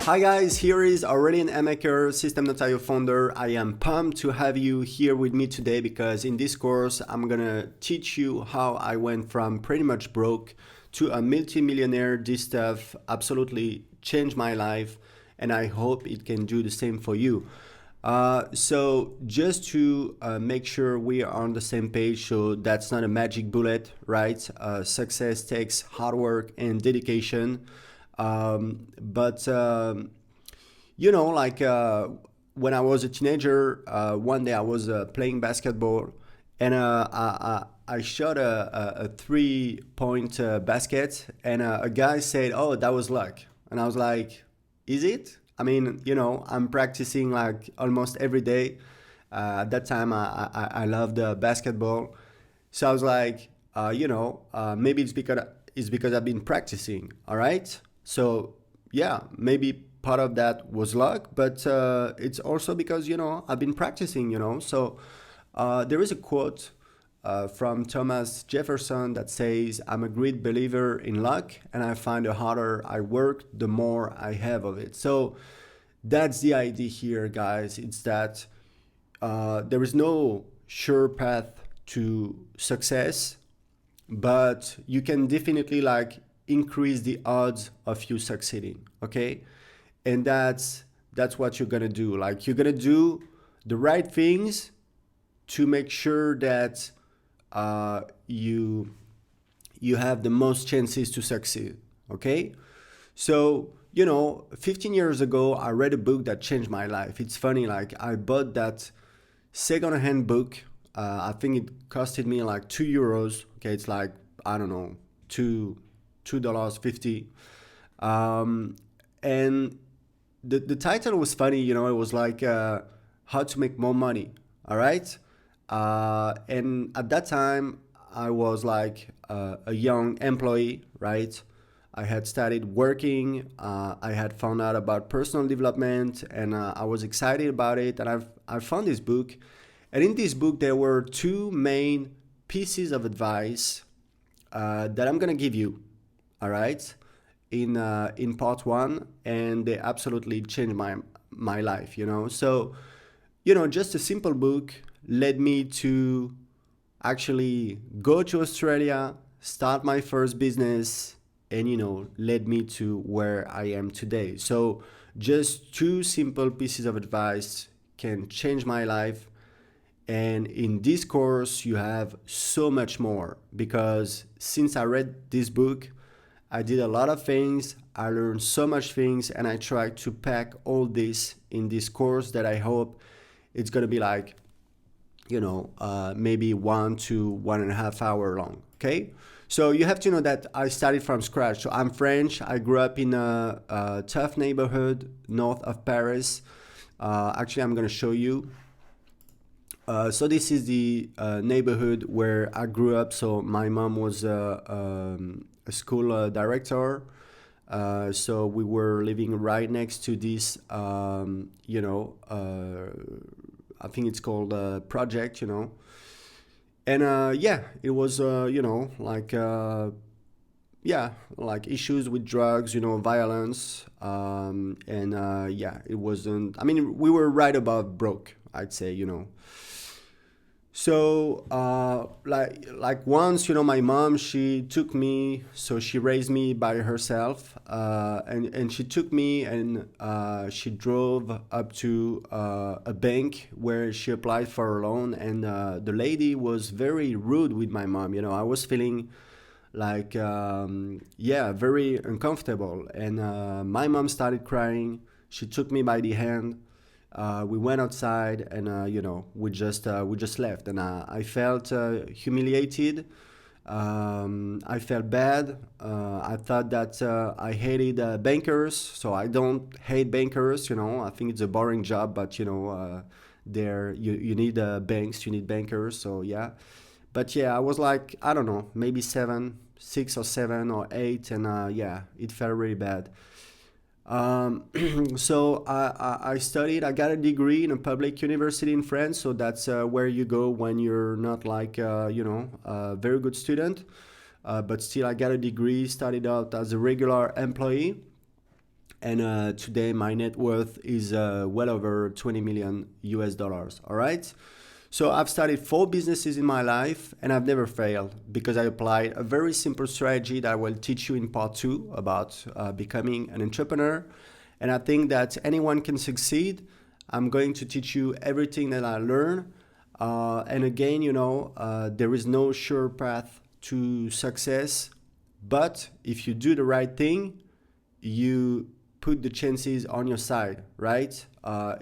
Hi guys, here is Aurelien Emaker, System Notario founder. I am pumped to have you here with me today because in this course I'm gonna teach you how I went from pretty much broke to a multi-millionaire. This stuff absolutely changed my life and I hope it can do the same for you. So just to make sure we are on the same page, so that's not a magic bullet, right? Success takes hard work and dedication. But like when I was a teenager, one day I was playing basketball and I shot a 3-point basket, and a guy said, "Oh, that was luck." And I was like, "Is it?" I mean, I'm practicing like almost every day. At that time, I loved basketball, so I was like, maybe it's because I've been practicing. All right, so yeah, maybe part of that was luck, but it's also because I've been practicing. So there is a quote from Thomas Jefferson that says, "I'm a great believer in luck, and I find the harder I work, the more I have of it." So that's the idea here, guys. It's that there is no sure path to success, but you can definitely like increase the odds of you succeeding. Okay, and that's what you're gonna do. Like you're gonna do the right things to make sure that you have the most chances to succeed. Okay, so 15 years ago, I read a book that changed my life. It's funny, like I bought that second-hand book. I think it costed me like €2. Okay, it's like, I don't know, two dollars 50. Um, and the title was funny. It was like how to make more money. All right, and at that time I was like a young employee, right? I had started working. I had found out about personal development, and I was excited about it. And I found this book, and in this book there were two main pieces of advice that I'm gonna give you. All right, in part one, and they absolutely changed my life. So just a simple book led me to actually go to Australia, start my first business, and led me to where I am today. So just two simple pieces of advice can change my life. And in this course, you have so much more because since I read this book, I did a lot of things. I learned so much things, and I tried to pack all this in this course that I hope it's gonna be like maybe 1 to 1.5 hour long. Okay, so you have to know that I started from scratch. So I'm French. I grew up in a tough neighborhood north of Paris. Actually, I'm gonna show you. So this is the neighborhood where I grew up. So my mom was a school director. So we were living right next to this, I think it's called Project, And yeah, it was, yeah, like issues with drugs, violence. And yeah, it wasn't, I mean, we were right above broke, I'd say. So, like once, my mom, she took me, so she raised me by herself, and she took me and she drove up to a bank where she applied for a loan, and the lady was very rude with my mom. I was feeling like, yeah, very uncomfortable, and my mom started crying. She took me by the hand. We went outside, and we just left, and I felt humiliated. I felt bad. I thought that I hated bankers, so I don't hate bankers. I think it's a boring job, but there you need banks, you need bankers. So yeah, but yeah, I was like, I don't know, maybe 6 or 7 or 8, and yeah, it felt really bad. So I studied. I got a degree in a public university in France. So that's where you go when you're not like a very good student. But still, I got a degree. Started out as a regular employee, And today my net worth is well over 20 million US dollars. All right. So I've started 4 businesses in my life and I've never failed because I applied a very simple strategy that I will teach you in part 2 about becoming an entrepreneur. And I think that anyone can succeed. I'm going to teach you everything that I learned. And again, there is no sure path to success. But if you do the right thing, you put the chances on your side, right?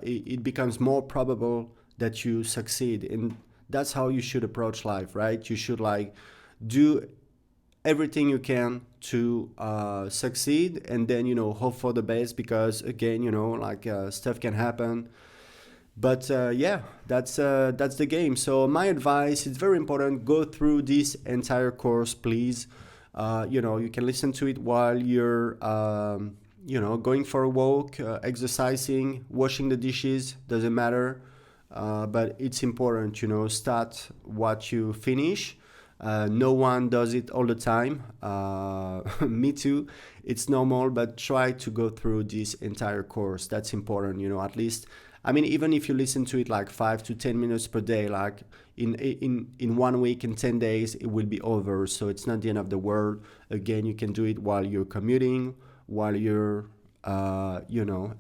It becomes more probable that you succeed. And that's how you should approach life, right? You should do everything you can to succeed, and then hope for the best, because again stuff can happen. But yeah, that's the game. So my advice, it's very important, go through this entire course, please. You can listen to it while you're going for a walk, exercising, washing the dishes, doesn't matter. But it's important, start what you finish. No one does it all the time. Me too. It's normal, but try to go through this entire course. That's important, at least. I mean, even if you listen to it like 5 to 10 minutes per day, like in 1 week, in 10 days, it will be over. So it's not the end of the world. Again, you can do it while you're commuting, while you're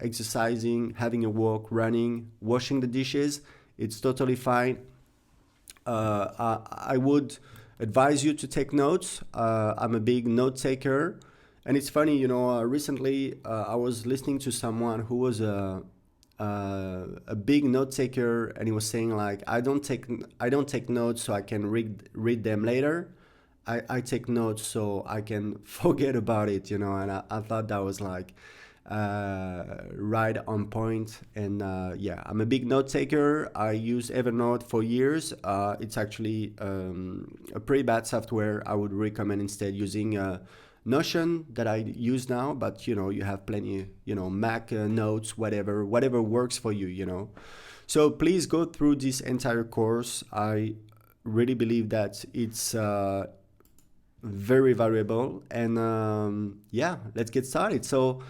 exercising, having a walk, running, washing the dishes. It's totally fine. I would advise you to take notes. I'm a big note taker. And it's funny, recently I was listening to someone who was a big note taker, and he was saying like, I don't take notes so I can read them later. I take notes so I can forget about it, and I thought that was like right on point. And yeah, I'm a big note taker. I use Evernote for years. It's actually a pretty bad software. I would recommend instead using Notion that I use now, but you have plenty, Mac notes, whatever works for you. So please go through this entire course. I really believe that it's very valuable. And yeah, let's get started. So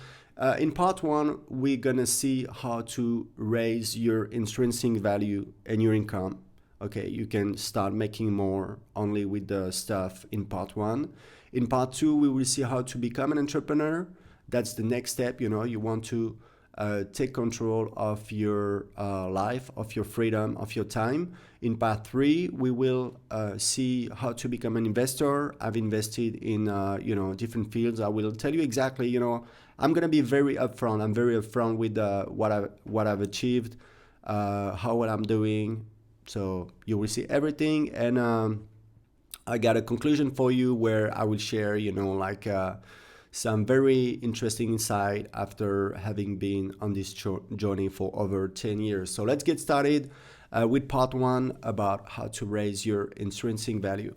in part 1, we're gonna see how to raise your intrinsic value and your income. Okay, you can start making more only with the stuff in part 1. In part 2, we will see how to become an entrepreneur. That's the next step. You want to take control of your life, of your freedom, of your time. In part 3, we will see how to become an investor. I've invested in different fields. I will tell you exactly. I'm gonna be very upfront. I'm very upfront with what I've achieved, what I'm doing. So you will see everything, and I got a conclusion for you where I will share, some very interesting insight after having been on this journey for over 10 years. So let's get started with part 1 about how to raise your intrinsic value.